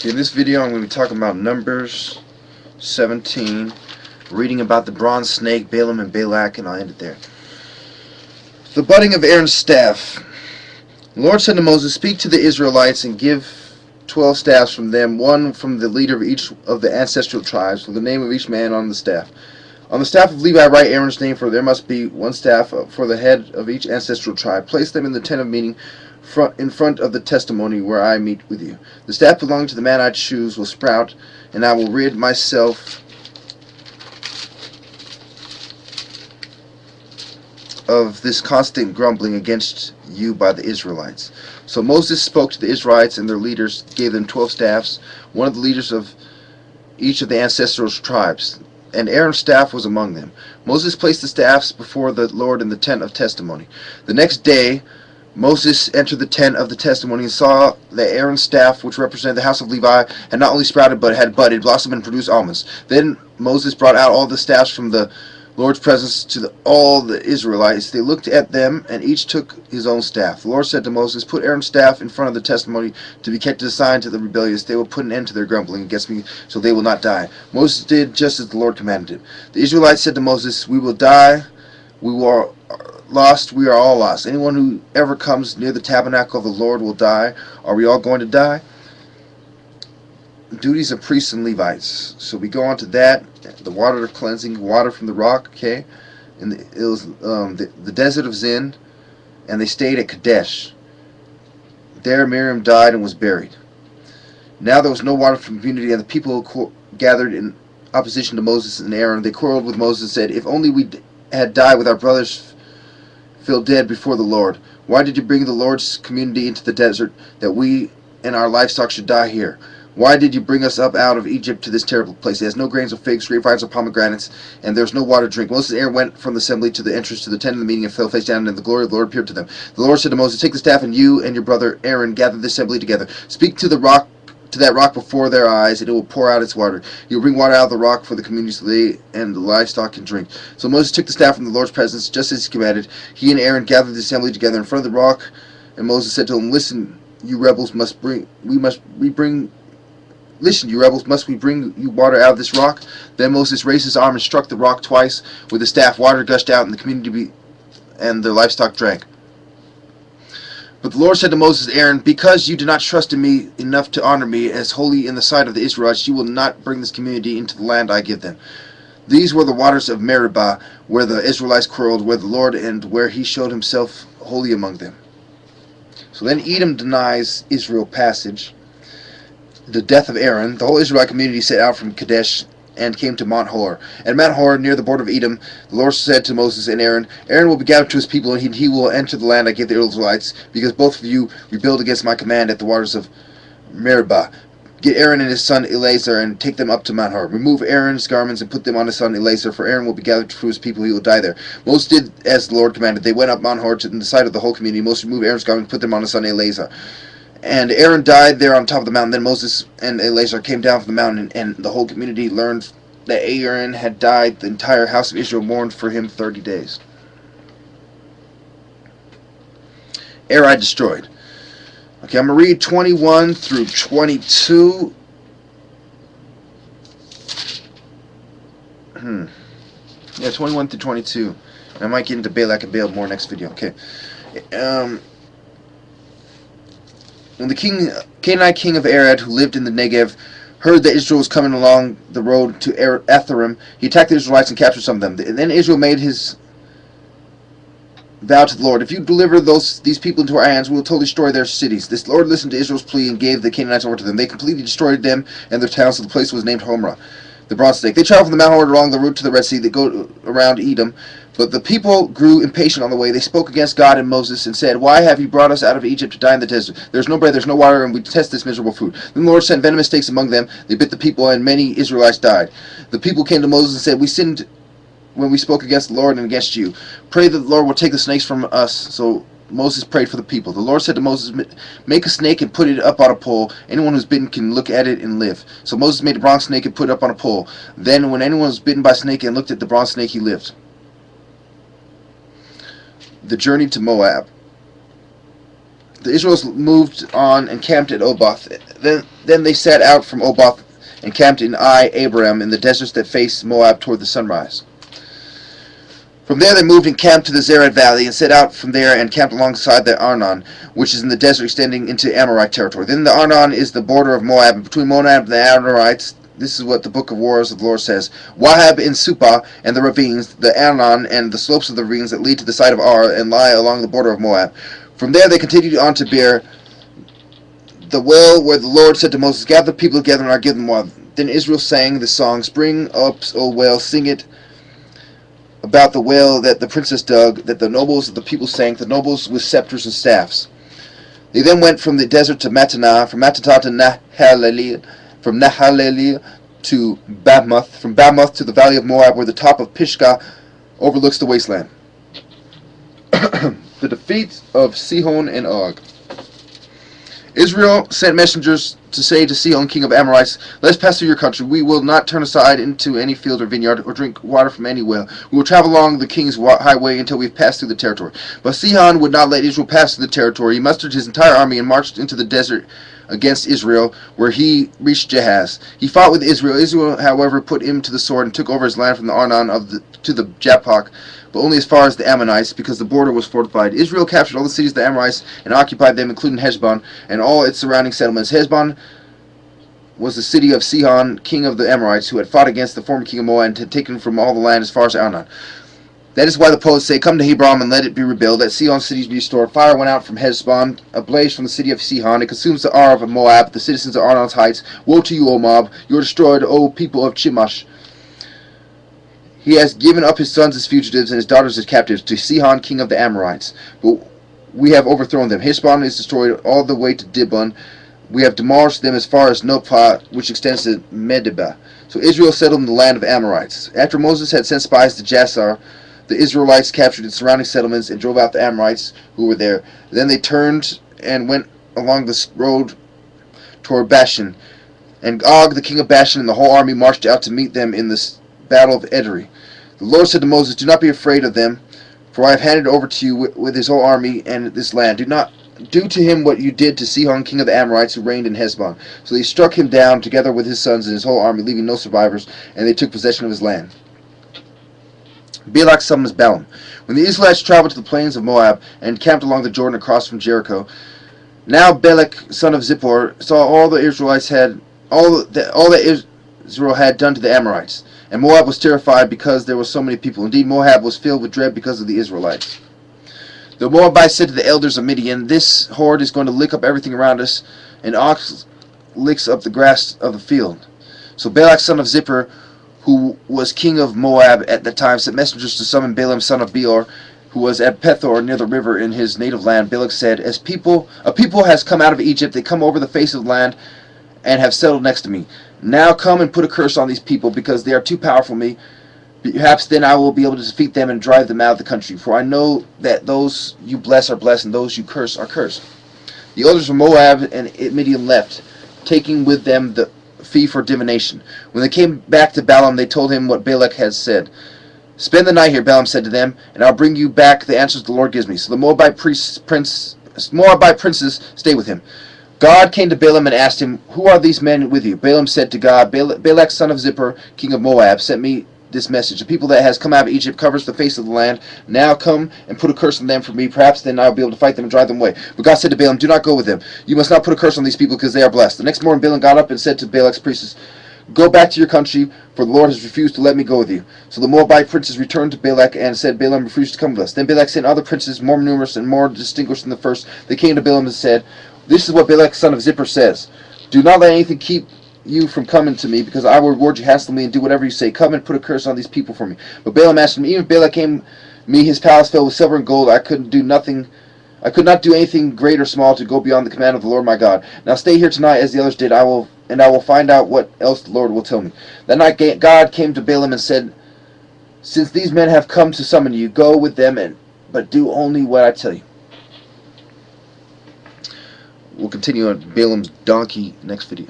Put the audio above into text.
In this video I'm going to be talking about Numbers 17, reading about the bronze snake, Balaam and Balak, and I'll end it there. The budding of Aaron's staff. The Lord said to Moses, "Speak to the Israelites and give 12 staffs from them, one from the leader of each of the ancestral tribes, with the name of each man on the staff. On the staff of Levi write Aaron's name, for there must be one staff for the head of each ancestral tribe. Place them in the tent of meeting in front of the testimony where I meet with you. The staff belonging to the man I choose will sprout, and I will rid myself of this constant grumbling against you by the Israelites." So Moses spoke to the Israelites, and their leaders gave them 12 staffs, one of the leaders of each of the ancestral tribes, and Aaron's staff was among them. Moses placed the staffs before the Lord in the tent of testimony. The next day Moses entered the tent of the testimony and saw that Aaron's staff, which represented the house of Levi, had not only sprouted but had budded, blossomed, and produced almonds. Then Moses brought out all the staffs from the Lord's presence to all the Israelites. They looked at them, and each took his own staff. The Lord said to Moses, "Put Aaron's staff in front of the testimony to be kept as a sign to the rebellious. They will put an end to their grumbling against me, so they will not die." Moses did just as the Lord commanded him. The Israelites said to Moses, "We will die. We are lost. We are all lost. Anyone who ever comes near the tabernacle of the Lord will die. Are we all going to die?" Duties of priests and Levites. So we go on to that. The water of cleansing, water from the rock. Okay, and it was the desert of Zin, and they stayed at Kadesh. There Miriam died and was buried. Now there was no water from the community, and the people gathered in opposition to Moses and Aaron. They quarreled with Moses and said, "If only we had died with our brothers fell dead before the Lord. Why did you bring the Lord's community into the desert, that we and our livestock should die here? Why did you bring us up out of Egypt to this terrible place? It has no grains of figs, grapevines, or pomegranates, and there is no water to drink." Moses and Aaron went from the assembly to the entrance to the tent of the meeting and fell face down, and the glory of the Lord appeared to them. The Lord said to Moses, "Take the staff, and you and your brother Aaron gather the assembly together. Speak to the rock, to that rock before their eyes, and it will pour out its water. You will bring water out of the rock for the community so they and the livestock can drink." So Moses took the staff from the Lord's presence, just as he commanded. He and Aaron gathered the assembly together in front of the rock, and Moses said to them, "Listen, you rebels, must we bring you water out of this rock?" Then Moses raised his arm and struck the rock twice with his staff. Water gushed out, and the community and the livestock drank. But the Lord said to Moses and Aaron, "Because you do not trust in me enough to honor me as holy in the sight of the Israelites, you will not bring this community into the land I give them." These were the waters of Meribah, where the Israelites quarreled with the Lord, and where he showed himself holy among them. So then Edom denies Israel passage. The death of Aaron. The whole Israelite community set out from Kadesh and came to Mount Hor. At Mount Hor, near the border of Edom, the Lord said to Moses and Aaron, "Aaron will be gathered to his people, and he will enter the land I give the Israelites, because both of you rebelled against my command at the waters of Meribah. Get Aaron and his son Eleazar and take them up to Mount Hor. Remove Aaron's garments and put them on his son Eleazar, for Aaron will be gathered to his people. He will die there." Moses did as the Lord commanded. They went up Mount Hor to the sight of the whole community. Moses removed Aaron's garments and put them on his son Eleazar. And Aaron died there on top of the mountain. Then Moses and Eleazar came down from the mountain, and the whole community learned that Aaron had died. The entire house of Israel mourned for him 30 days. Ai destroyed. Okay, I'm going to read 21 through 22. Yeah, 21 through 22. And I might get into Balak and Balaam more next video. Okay. When the Canaanite king of Arad, who lived in the Negev, heard that Israel was coming along the road to Atharim, he attacked the Israelites and captured some of them. And then Israel made his vow to the Lord, "If you deliver these people into our hands, we will totally destroy their cities." This Lord listened to Israel's plea and gave the Canaanites over to them. They completely destroyed them and their towns, so the place was named Homra, the bronze snake. They traveled from the Mount Hor along the route to the Red Sea that go around Edom. But the people grew impatient on the way. They spoke against God and Moses and said, "Why have you brought us out of Egypt to die in the desert? There's no bread, there's no water, and we detest this miserable food." Then the Lord sent venomous snakes among them. They bit the people, and many Israelites died. The people came to Moses and said, "We sinned when we spoke against the Lord and against you. Pray that the Lord will take the snakes from us." So Moses prayed for the people. The Lord said to Moses, "Make a snake and put it up on a pole. Anyone who's bitten can look at it and live." So Moses made a bronze snake and put it up on a pole. Then when anyone was bitten by a snake and looked at the bronze snake, he lived. The journey to Moab. The Israelites moved on and camped at Oboth. Then they set out from Oboth and camped in Abraham in the deserts that face Moab toward the sunrise. From there they moved and camped to the Zered Valley, and set out from there and camped alongside the Arnon, which is in the desert extending into Amorite territory. Then the Arnon is the border of Moab, and between Moab and the Amorites, this is what the Book of Wars of the Lord says: Wahab in Supah and the ravines, the Arnon and the slopes of the ravines that lead to the side of Ar and lie along the border of Moab. From there they continued on to Beer, the well where the Lord said to Moses, Gather the people together and I give them Moab. Then Israel sang the song, Spring up, O well, sing it about the well that the princess dug, that the nobles of the people sang, the nobles with scepters and staffs. They then went from the desert to Mattanah, from Mattanah to Nahalel, from Nahalel to Bamoth, from Bamoth to the valley of Moab, where the top of Pisgah overlooks the wasteland. The defeat of Sihon and Og. Israel sent messengers to say to Sihon, king of Amorites, Let us pass through your country. We will not turn aside into any field or vineyard, or drink water from any well. We will travel along the king's highway until we have passed through the territory. But Sihon would not let Israel pass through the territory. He mustered his entire army and marched into the desert against Israel, where he reached Jahaz. He fought with Israel. Israel, however, put him to the sword and took over his land from the Arnon to the Japhok, but only as far as the Ammonites, because the border was fortified. Israel captured all the cities of the Amorites and occupied them, including Heshbon and all its surrounding settlements. Heshbon was the city of Sihon, king of the Amorites, who had fought against the former king of Moab and had taken from all the land as far as Arnon. That is why the poets say, Come to Hebron and let it be rebuilt, let Sihon's cities be restored. Fire went out from Heshbon, a blaze from the city of Sihon. It consumes the Ar of Moab, the citizens of Arnon's heights. Woe to you, O Moab! You are destroyed, O people of Chemosh. He has given up his sons as fugitives and his daughters as captives to Sihon, king of the Amorites. But we have overthrown them. Heshbon is destroyed all the way to Dibon. We have demolished them as far as Nophah, which extends to Medeba. So Israel settled in the land of Amorites. After Moses had sent spies to Jassar, the Israelites captured its surrounding settlements and drove out the Amorites who were there. Then they turned and went along the road toward Bashan. And Og, the king of Bashan, and the whole army marched out to meet them in the battle of Edrei. The Lord said to Moses, Do not be afraid of them, for I have handed over to you with his whole army and this land. Do not do to him what you did to Sihon, king of the Amorites, who reigned in Heshbon. So they struck him down together with his sons and his whole army, leaving no survivors, and they took possession of his land. Balak summons Balaam. When the Israelites traveled to the plains of Moab and camped along the Jordan across from Jericho, now Balak, son of Zippor, saw all the Israelites had all that Israel had done to the Amorites. And Moab was terrified because there were so many people. Indeed, Moab was filled with dread because of the Israelites. The Moabites said to the elders of Midian, This horde is going to lick up everything around us, and ox licks up the grass of the field. So Balak, son of Zippor, who was king of Moab at that time, sent messengers to summon Balaam, son of Beor, who was at Pethor near the river in his native land. Balak said, A people has come out of Egypt. They come over the face of the land and have settled next to me. Now come and put a curse on these people, because they are too powerful for me. Perhaps then I will be able to defeat them and drive them out of the country. For I know that those you bless are blessed, and those you curse are cursed. The elders of Moab and Midian left, taking with them the fee for divination. When they came back to Balaam, they told him what Balak had said. Spend the night here, Balaam said to them, and I'll bring you back the answers the Lord gives me. So the Moabite princes stayed with him. God came to Balaam and asked him, Who are these men with you? Balaam said to God, Balak, son of Zippor, king of Moab, sent me this message. The people that has come out of Egypt covers the face of the land. Now come and put a curse on them for me. Perhaps then I will be able to fight them and drive them away. But God said to Balaam, Do not go with them. You must not put a curse on these people, because they are blessed. The next morning Balaam got up and said to Balak's priests, Go back to your country, for the Lord has refused to let me go with you. So the Moabite princes returned to Balak and said, Balaam refused to come with us. Then Balak sent other princes, more numerous and more distinguished than the first. They came to Balaam and said, This is what Balak, son of Zippor, says. Do not let anything keep you from coming to me, because I will reward you handsomely and do whatever you say. Come and put a curse on these people for me. But Balaam answered him, Even if Balak came me his palace filled with silver and gold, I could not do anything great or small to go beyond the command of the Lord my God. Now stay here tonight as the others did. I will find out what else the Lord will tell me. That night God came to Balaam and said, Since these men have come to summon you, go with them, but do only what I tell you. We'll continue on Balaam's donkey next video.